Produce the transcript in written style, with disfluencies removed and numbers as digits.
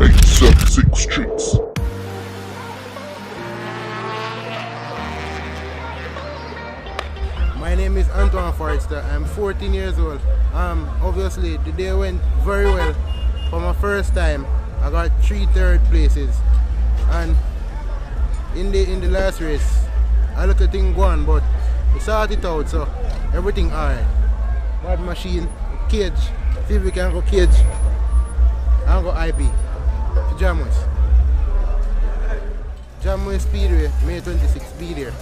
876 Streets. My name is Antwane Forrester. I'm 14 years old. Obviously the day went very well. For my first time, I got 3 third places, and in the last race, I look at thing going, but we sorted it out, so everything alright. Bad machine, cage. See if we can go cage and go IP to Jamwest. Jamwest Speedway, May 26th, be there.